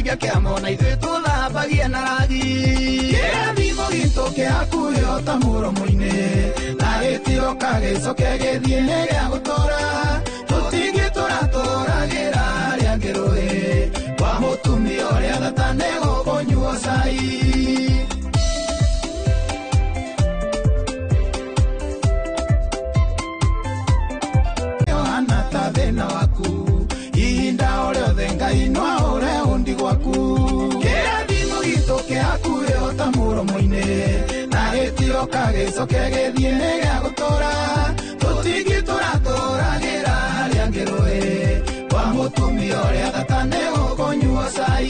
gĩa kĩamo na ithuĩ tũthambagia na ragi kĩrathimo gitũ kĩakuhio ta mũromo-inĩ na gĩtio kagĩcoke gĩthiĩ nĩ gĩa gũtũra tũtingĩtũratũragĩra arĩa ngĩrũĩ kwa mũtumia ũrĩa thakame gũkũnyuo cai Yohana ta thĩna waku ihinda o rĩothe Ngai no aũre ũndi gwaku kĩrathimo gitũ kĩakuhio ta mũromo-inĩ na gĩtio kagĩcoke gĩthiĩ nĩ gĩa gũtũra tũtingĩtũratũragĩra arĩa ngĩrũĩ kwa mũtumia ũrĩa thakame gũkũnyuo cai